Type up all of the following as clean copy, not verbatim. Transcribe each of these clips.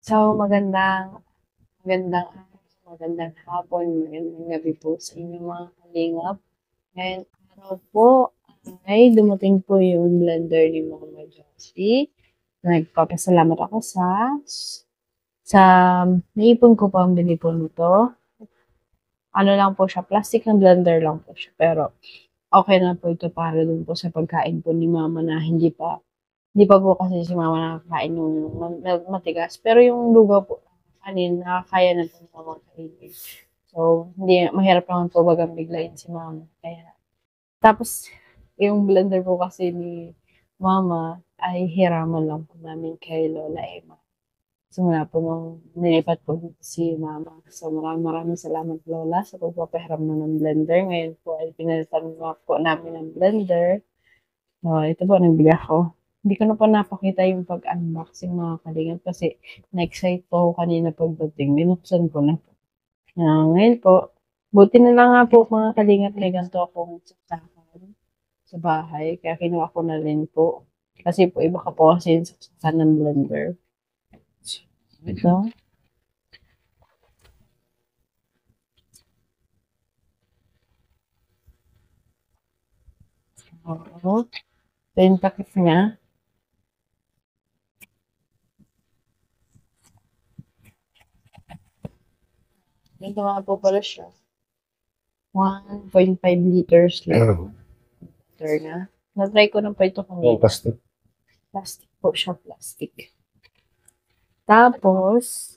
So, magandang araw, magandang hapon, magandang gabi po sa inyong mga kalingap. Ngayong araw po ay dumating po yung blender ni Mama Josie. Nagpapasalamat ako sa naipon ko pang bili po nito. Ano lang po siya, plastic na blender lang po siya. Pero okay na po ito para dun po sa pagkain po ni Mama na hindi pa po kasi si Mama nakakain ng matigas. Pero yung lugaw po, kanin, nakakaya na po ni Mama kainin. So, hindi, mahirap naman po bagang biglayin si Mama. Kaya, tapos, yung blender po kasi ni Mama ay hiraman lang po namin kay Lola Emma. Simula po nung nilipat po dito si Mama. So, maraming salamat Lola sa pagpapahiram na ng blender. Ngayon po ay pinalitan po namin ng blender. So, ito po, nagbili ako. Hindi ko na po napakita yung pag-unboxing mga kalingap kasi na-excite po ako kanina pagdating. Binuksan ko na po. Ngayon po, buti na lang nga po mga kalingap may ganito akong saksakan sa bahay. Kaya kinuha ko na rin po. Kasi po iba ka po kasi yung saksakan ng blender. Ito. Oo. Ito yung takip niya. Ganito nga po pala siya. 1.5 liters lang. Liter na. Na-try ko na po ito kanina. Plastic. Plastic po siya, plastic. Tapos,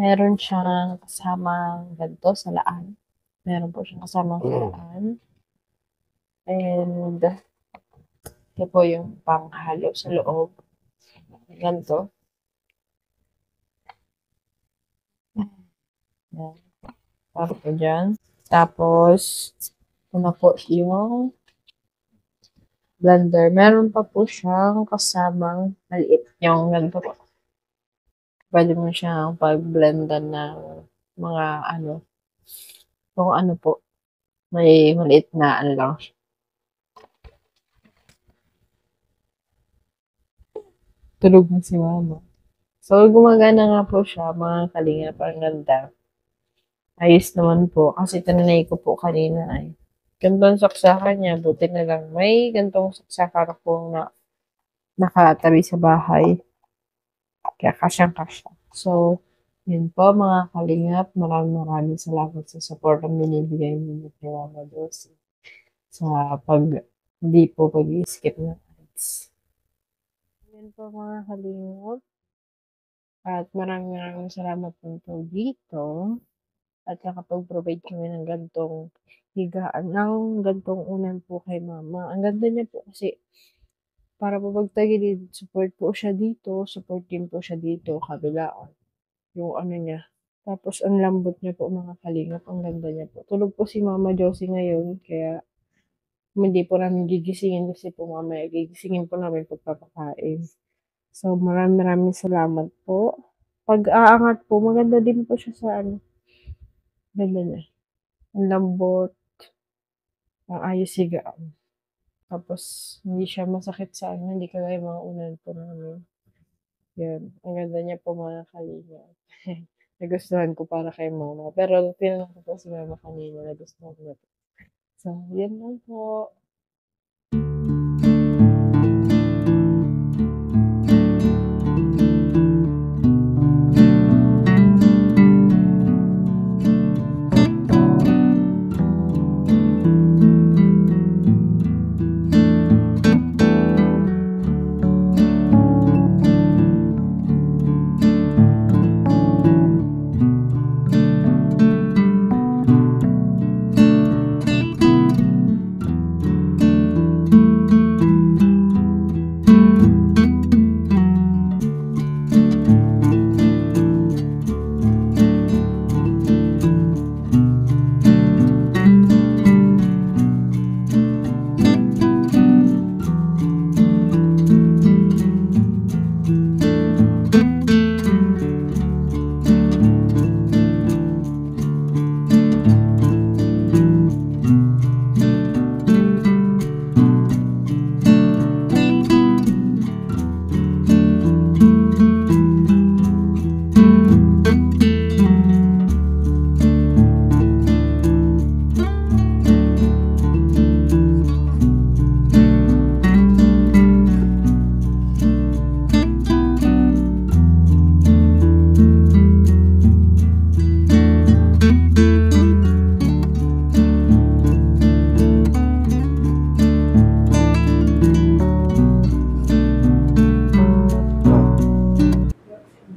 meron siyang kasamang ganito sa laan. Meron po siyang kasamang sa laan. And, ito po yung panghalo sa loob. Ganito. Yan. Para po dyan. Tapos, ito na po yung blender. Meron pa po siyang kasamang maliit. Yung ganito po. Pwede mo siyang pag-blendan ng mga ano. Kung ano po. May maliit na ano lang siya. Tulog na si Mama. So, gumagana nga po siya, mga kalingap. Ang ganda. Ayos naman po. Kasi tinanay ko po kanina ay gantong saksakan niya. Buti na lang. May gantong saksakan ako na nakatabi sa bahay. Kaya kasyang-kasya. So, yun po mga kalingap. Maraming salamat sa support ang binibigay niyo kay Mama Josie. Sa hindi po pag-skip ng ads. Yan po mga kalingap. At maraming salamat po dito. At nakapag-provide kami ng gantong higaan, ng gantong unan po kay Mama. Ang ganda niya po kasi para po pagtagilid, support po siya dito, support din po siya dito, kabilaan. Yung ano niya. Tapos ang lambot niya po mga kalingap, ang ganda niya po. Tulog po si Mama Josie ngayon, kaya hindi po namin gigisingin kasi po mamaya gigisingin po namin pagpapakain. So maraming salamat po. Pag aangat po, maganda din po siya sa ano. Ganda niya. Ang lambot. Ang ayos higaan. Tapos, hindi siya masakit sa ano, hindi kagaya mga unan po namin. Yan. Ang ganda niya po mga kalinga. Nagustuhan ko para kay Mama. Pero, tinanong ko po si Mama kanina, nagustuhan niya po. So, yan lang po.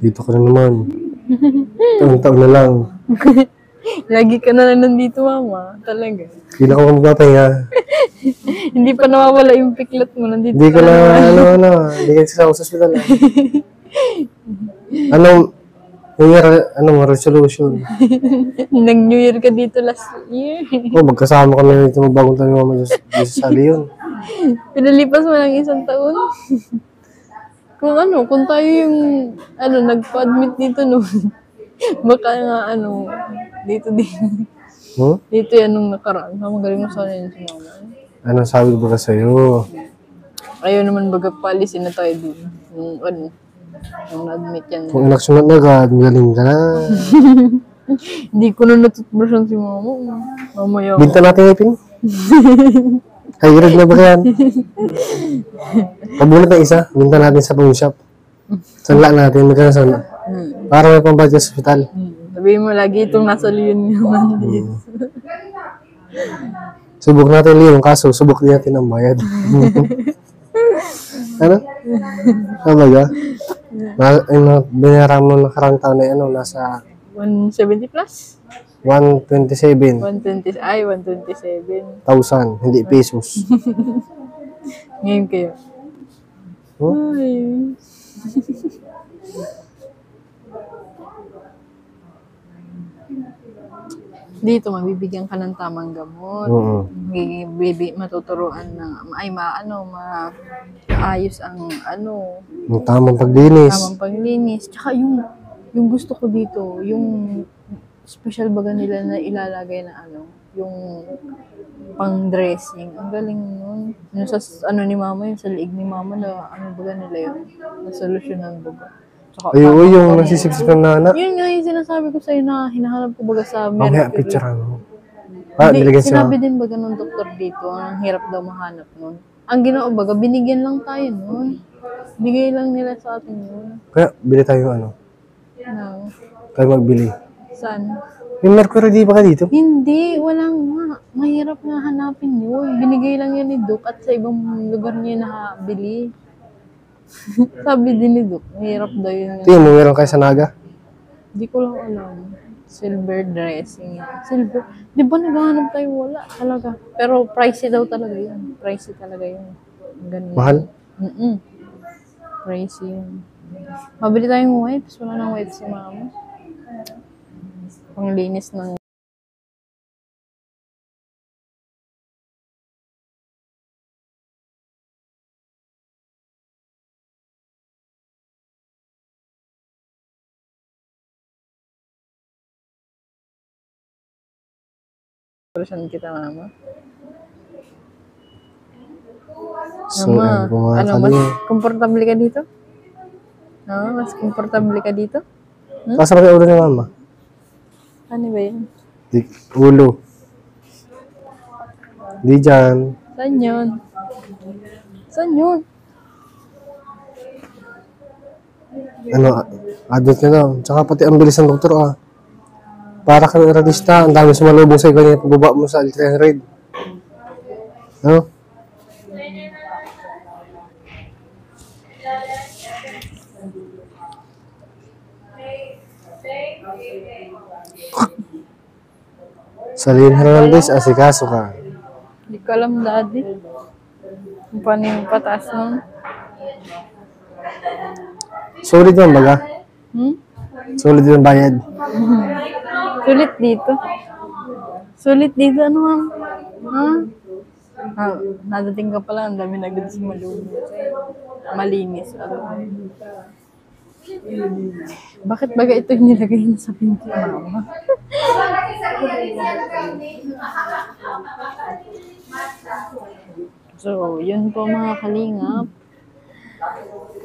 Dito ka na naman. Taon-taon na lang. Lagi ka na lang nandito, mama. Talaga. Hindi na ako magpapahinga. Hindi pa nawawala yung piklat mo. Nandito Hindi ka ka na na, naman. hindi ka sa hospital. Anong, New Year, resolution? Nag-New Year ka dito last year. Magkasama kami dito magbagong taon ni Mama Diyos sa Leon. Pinalipas mo ng isang taon. Kung tayo yung, nagpa-admit dito noon. Baka nga, dito din. Dito yan nung nakaraan. Magaling mo sana yun si mama. Ano sabi ko ba sa'yo? Ayaw naman baga palisin na tayo dun. Nung na-admit yan. Kung inaksunat na agad, galing ka na. Hindi ko na natutbrushan si mama. Mamaya. Binta natin ipin. High-grade na ba yan? Pabulat na isa, binta natin sa pawn shop. Sanla natin, magkano sana. Para may pambadya sa hospital. Sabihin mo lagi itong nasa Leon naman dito. Subok natin Leon, kaso subok din natin ang bayad. Ano? Ano ba? Binayaran mo nakarang taon na nasa 170 plus? 127. 127. 1,000, hindi pesos. Ngayon kayo. Ay. Dito, mabibigyan ka ng tamang gamot. Matuturuan ng, maayos ang, Yung tamang paglinis. Tamang paglinis. Tsaka yung gusto ko dito, yung special baga nila na ilalagay na, yung pang-dressing. Ang galing nun. Yung sa, ni mama, yung sa liig ni mama na, baga nila yun. Na solusyonan baga. Ayun, yung nasisipsip ng nana. Yun nga yung sinasabi ko sa'yo na hinahanap ko baga sa Mamaya, picture ano. Sinabi din baga ng doktor dito, ang hirap daw mahanap nun. Ang ginawa baga, binigyan lang tayo nun. Bigay lang nila sa atin yun. Kaya, bili tayo Tayo magbili. Saan? Yung Mercury, di ba ka dito? Hindi, walang nga. Mahirap nga hanapin yun. Binigay lang yan ni Doc at sa ibang lugar niya nakabili. Sabi din ni Doc, mahirap daw yun. Tingin mo, meron kayo sa Naga? Hindi ko lang alam. Silver dressing. Silver. Di ba naghahanap tayo? Wala talaga. Pero pricey daw talaga yun. Pricey talaga yun. Ganun. Mahal? Pricey yun. Mabili tayong wipes. Wala nang wipes si mama. Panglinis ng operasyon kita, mama. So, Mama, mas komportable ka dito? No, mas komportable ka dito? Pasa ba yung ulo ni mama? Ano ba yun? Ulo. Di dyan. Saan yun? Saan yun? Adult ka na. Tsaka pati ang bilis ng doktor Para kang radista, ang dami sumalubong sa ganyan pagbaba mo sa ultra-red. Ano? Salin Hernandez, asikaso ka. Hindi ko alam, daddy. Kung paano yung pataas nun. Solid yung baga? Solid yung bayad? Sulit dito. Sulit dito, ano ma'am? Nadating ka pala, ang dami nagad sa malumos. Malinis. Bakit baga ito yung nilagay na sa pinky, mama? So, yun po mga kalingap.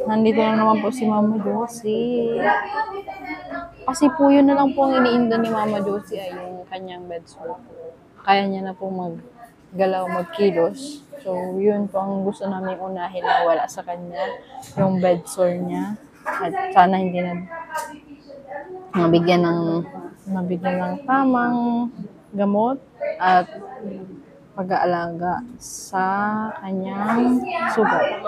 Nandito lang naman po si Mama Josie. Kasi po yun na lang po ang iniinda ni Mama Josie ay yung kanyang bedsore. Kaya niya na po maggalaw, magkilos. So, yun po ang gusto namin unahin na wala sa kanya. Yung bedsore niya. At sana hindi na mabigyan ng tamang gamot at pag-aalaga sa kanyang sugat.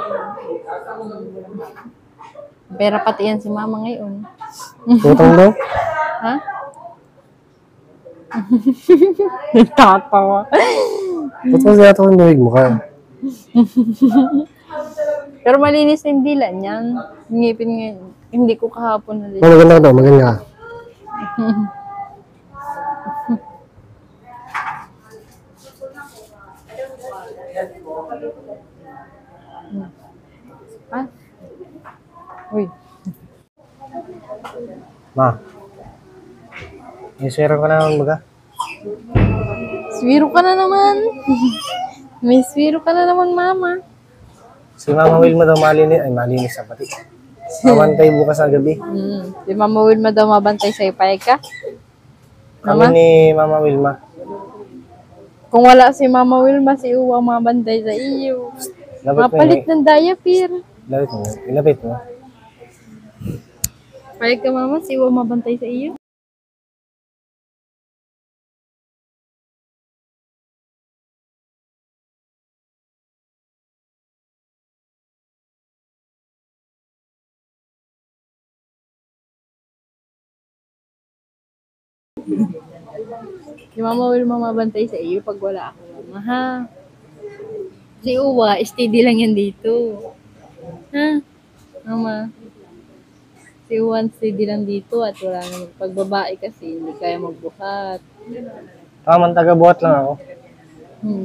Pera pati yan si mama ngayon. Utang daw? Ha? Nagtatawa. Ba't kasi yata kung nahig mo ka? Pero malinis na yung dila niyan. Ngipin ngayon. Hindi ko kahapon nalinis. Maganda ka daw, maganda ka. Ah? Uy. Ma. Isira ka na baga. Swiro ka na naman. May swiro ka na naman, mama. Si Mama Wilma daw malinis sa pati. Mamantay bukas sa gabi. Si Mama Wilma daw mabantay sa'yo. Payag ka? Kami ni Mama Wilma. Kung wala si Mama Wilma, si Uwa mabantay sa iyo. Mapalit ng diaper. Ilapit mo. Payag ka, mama, si Uwa mabantay sa iyo. Si Mama Wilma mabantay sa iyo pag wala ako, mama, ha? Si Uwa, steady lang yan dito. Ha? Mama. Si Uwa, steady lang dito at wala naman. Pag babae kasi, hindi kaya magbuhat. Tamang taga-buhat lang ako.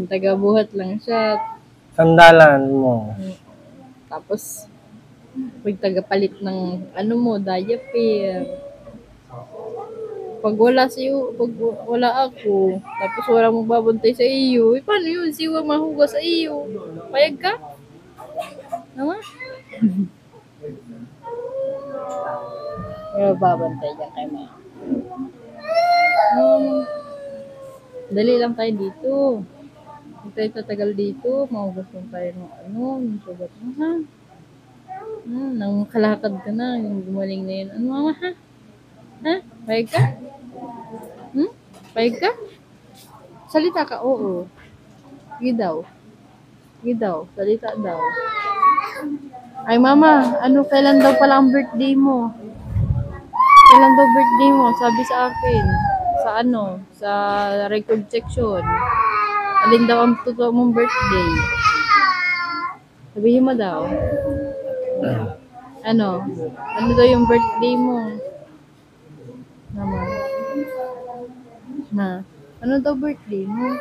Taga-buhat lang siya. Sandalan mo. Tapos, pag tagapalit ng ano mo, diaper. Pag wala pag wala ako, tapos wala mong babantay sa iyo, paano yun? Siwa mahugas sa iyo. Payag ka? Naman? Pero babantay dyan kay mama. Dali lang tayo dito. Huwag tayo tatagal dito. Mahugas lang tayo ng ng sugat mo, ha? Nang kalakad ka na, yung gumaling na yun. Ano, mama, ha? Ha? Payag ka? Payag ka? Salita ka, oo. Sige daw. Salita daw. Ay, mama, kailan daw pala ang birthday mo? Kailan daw birthday mo? Sabi sa akin. Sa record section. Alin daw ang totoo mong birthday? Sabihin mo daw. Ano daw yung birthday mo? Mama. Na, ano daw birthday mo?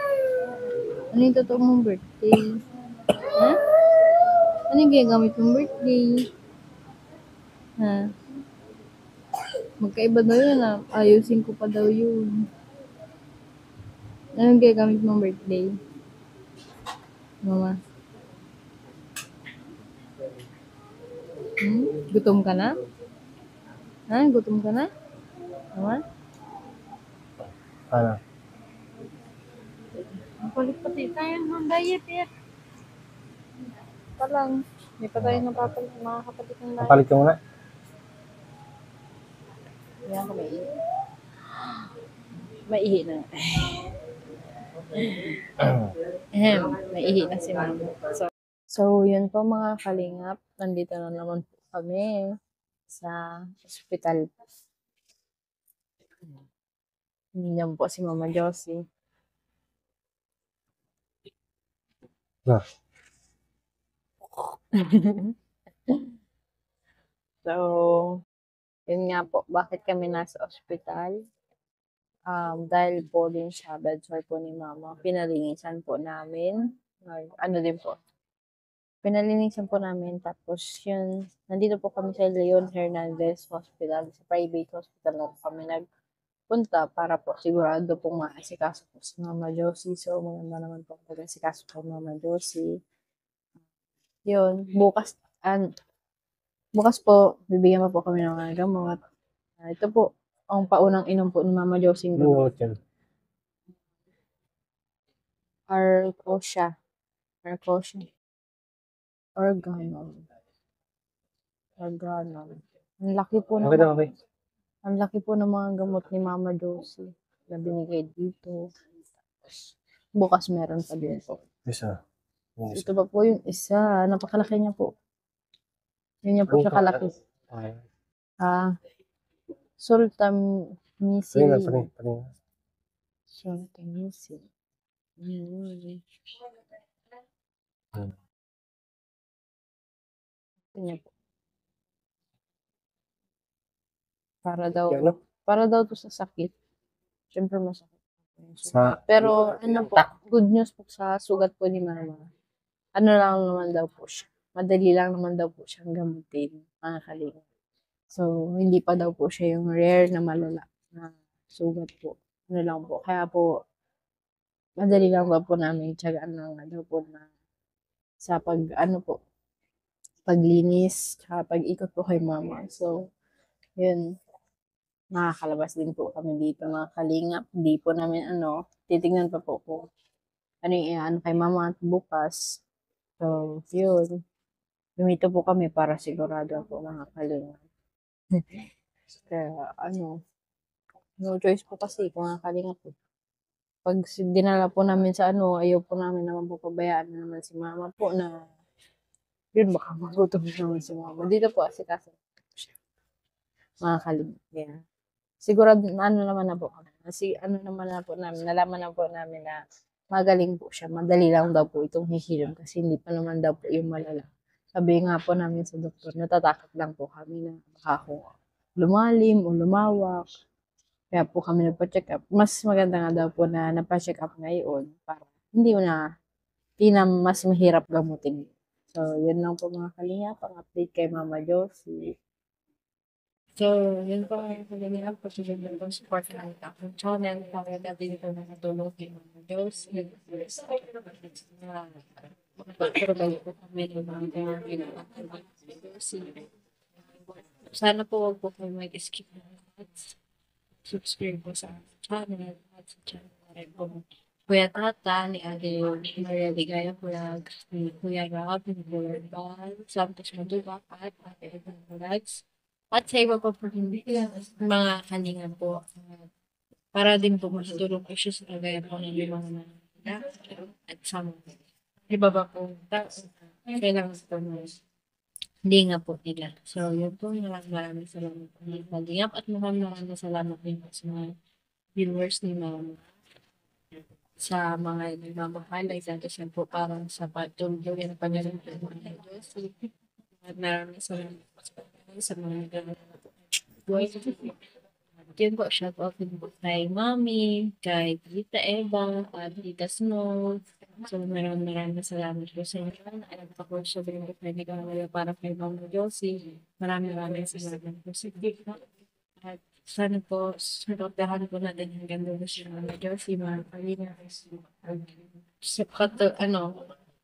Ano yung totoo mong birthday? Ha? Ano yung ginagamit mong birthday? Ha? Magkaiba daw yun, ha? Ayusin ko pa daw yun. Ano yung ginagamit mong birthday? Mama? Gutom ka na? Ha? Gutom ka na? Mama? Ano? Mapalit pati tayo ng diaper. Palang. Hindi pa tayo makakapalit ng diaper. Napalit ka muna? Yan ko maihi. Maihi na. Maihi na si mama. So, yun po mga kalingap. Nandito na naman po kami sa ospital. Yan po si Mama Josie. So, yun nga po, bakit kami nasa ospital? Dahil po din sa bedsore po ni Mama, pinalinisan po namin. Pinalinisan po namin, tapos yun, nandito po kami sa Leon Hernandez Hospital, sa private hospital na kami nagpunta para po sigurado pong maasikaso po si Mama Josie. So, maganda naman po mag-asikaso po Mama Josie. Yun, bukas po, bibigyan pa po kami ng mga gamot. Ito po, ang paunang inom po ni Mama Josie. Arcosia. Organon. Ang laki po ng mga gamot ni Mama Josie na binigay dito. Bukas meron pa din po. Ito pa po yung isa. Napakalaki niya po. Yun niya po siya kalaki. Sultan Palinga, Misil. palinga. Sultan Misil. Niya po. Ano? Para daw to sa sakit. Siyempre masakit. Sa, Pero ano po, good news po sa sugat po ni mama. Ano lang naman daw po siya. Madali lang naman daw po siyang gamutin, mga kalinga. So, hindi pa daw po siya yung rare na malala na sugat po. Ano lang po. Kaya po, madali lang daw po namin tiyagaan lang nga daw po na sa paglinis, tsaka pag-ikot po kay mama. So, yun, makakalabas din po kami dito mga kalingap. Hindi po namin titignan pa po kung ano yung ano kay mama at bukas. So, yun. Lumito po kami para sigurado po mga kalingap. Kaya no choice po kasi kung mga kalingap po. Pag dinala po namin sa ayaw po namin naman po pabayaan na naman si mama po na yun baka magutom naman si mama. Dito po kasi mga kalingap. Yeah. Sigurado naman na po kami. Kasi naman na po namin, nalaman na po namin na magaling po siya. Madali lang daw po itong hihilom kasi hindi pa naman daw po yung malala. Sabi nga po namin sa doktor, natatakot lang po kami na baka kung lumalim o lumawak. Kaya po kami nagpa-check up. Mas maganda nga daw po na napa-check up ngayon para hindi na mas mahirap gamutin. So, yun lang po mga kalinga. Pang-update kay Mama Josie. So, yun po mga kalinga. Pagsusunod po support ng aking channel. Para natin ito nakatulong kay Mama Josie. Magpapatuloy po kami ng mga ginagawa kay Mama Josie. Sana po wag po kayo mag-skip ng ads. Subscribe po sa channel at sa channel na rin po Kuya Tata, ni Ate Maria Ligaya Vlog, ni Kuya Rob, ni Kuya Bal, Santos Maduba, at Ate Edna Vlogs. At sa iba pa po hindi mga kalingan po. Para din po matutulong po siya sa kagaya po ng mga nangyayari at sa mga iba ba po tao kailangan po na hindi nga po nila. So, yun po, maraming salamat po ng kalingap at maraming salamat din po sa mga viewers ni Mama sa mga nagmamahal ay santos po parang sa patuloy ng Panginoon ng mga Diyos. At maraming salamat po sa mga buhay. Yun po, shout out din po kay Mami, kay Tita Eva, at Tita Snow. So, maraming salamat po sa inyo. Alam pa po siya din po kay Nagawala para kay Mama Josie. Maraming salamat po sa inyo. At sana po, sunod-dahan po natin hanggang doon si Mama Josie, mga kalina.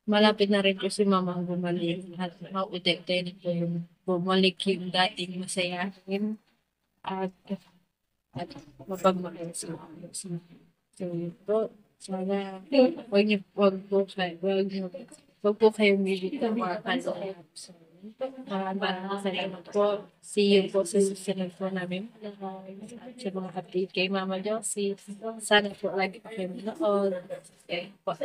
Malapit na rin po si Mama bumalik. At mautek-tek po yung bumalik yung dating masayahin. At mapagmahal sa mga. So, yun po. Sana, wag po kayo milit ng mga kaloob. So, maraming salamat po. See you po sa susunod po namin. At sa mga update kay Mama Josie. Sana po lagi po kayo manood. Okay po.